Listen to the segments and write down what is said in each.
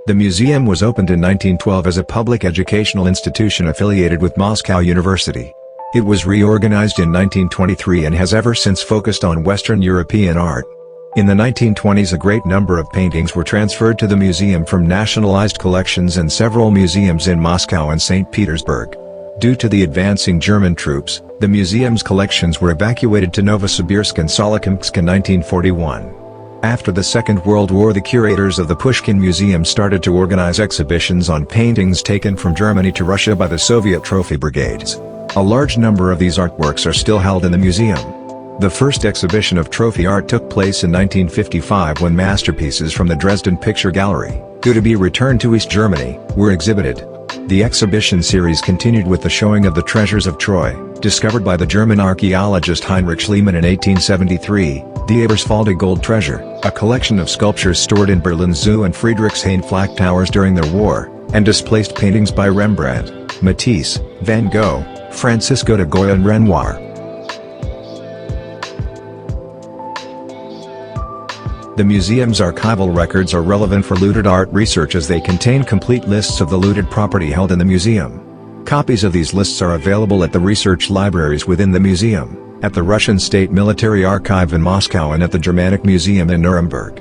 The museum was opened in 1912 as a public educational institution affiliated with Moscow University. It was reorganized in 1923 and has ever since focused on Western European art. In the 1920s a great number of paintings were transferred to the museum from nationalized collections and several museums in Moscow and St. Petersburg. Due to the advancing German troops, the museum's collections were evacuated to Novosibirsk and Solokhinsky in 1941. After the Second World War the curators of the Pushkin Museum started to organize exhibitions on paintings taken from Germany to Russia by the Soviet trophy brigades. A large number of these artworks are still held in the museum. The first exhibition of trophy art took place in 1955 when masterpieces from the Dresden Picture Gallery, due to be returned to East Germany, were exhibited. The exhibition series continued with the showing of the treasures of Troy, discovered by the German archaeologist Heinrich Schliemann in 1873, the Eberswalde Gold Treasure, a collection of sculptures stored in Berlin's Zoo and Friedrichshain flak towers during the war, and displaced paintings by Rembrandt, Matisse, Van Gogh, Francisco de Goya and Renoir. The museum's archival records are relevant for looted art research as they contain complete lists of the looted property held in the museum. Copies of these lists are available at the research libraries within the museum, at the Russian State Military Archive in Moscow and at the Germanic Museum in Nuremberg.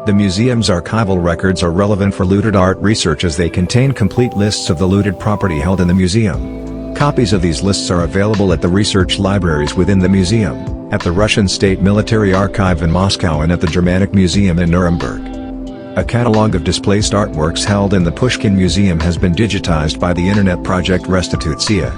The museum's archival records are relevant for looted art research as they contain complete lists of the looted property held in the museum. Copies of these lists are available at the research libraries within the museum, at the Russian State Military Archive in Moscow and at the Germanic Museum in Nuremberg. A catalogue of displaced artworks held in the Pushkin Museum has been digitized by the internet project Restituция.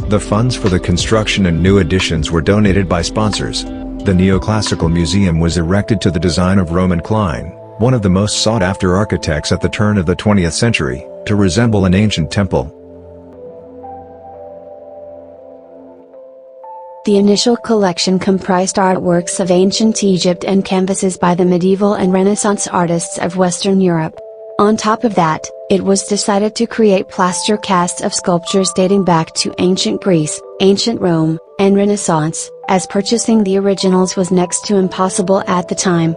The funds for the construction and new additions were donated by sponsors. The Neoclassical Museum was erected to the design of Roman Klein, one of the most sought-after architects at the turn of the 20th century, to resemble an ancient temple. The initial collection comprised artworks of ancient Egypt and canvases by the medieval and Renaissance artists of Western Europe. On top of that, it was decided to create plaster casts of sculptures dating back to ancient Greece, ancient Rome, and Renaissance, as purchasing the originals was next to impossible at the time.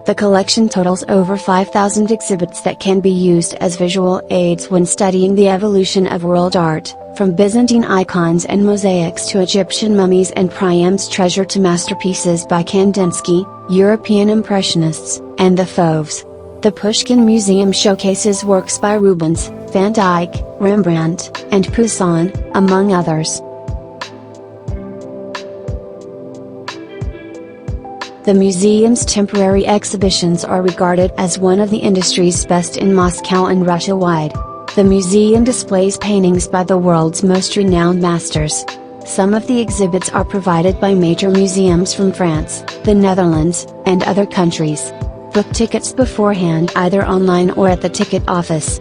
The collection totals over 5,000 exhibits that can be used as visual aids when studying the evolution of world art, from Byzantine icons and mosaics to Egyptian mummies and Priam's treasure to masterpieces by Kandinsky, European Impressionists, and the Fauves. The Pushkin Museum showcases works by Rubens, Van Dyck, Rembrandt, and Poussin, among others. The museum's temporary exhibitions are regarded as one of the industry's best in Moscow and Russia-wide. The museum displays paintings by the world's most renowned masters. Some of the exhibits are provided by major museums from France, the Netherlands, and other countries. Book tickets beforehand either online or at the ticket office.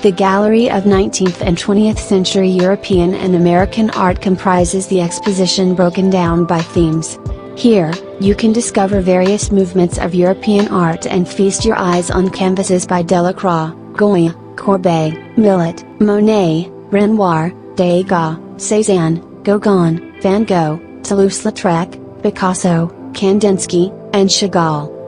The Gallery of 19th and 20th century European and American art comprises the exposition broken down by themes. Here, you can discover various movements of European art and feast your eyes on canvases by Delacroix, Goya, Courbet, Millet, Monet, Renoir, Degas, Cézanne, Gauguin, Van Gogh, Toulouse-Lautrec, Picasso, Kandinsky, and Chagall.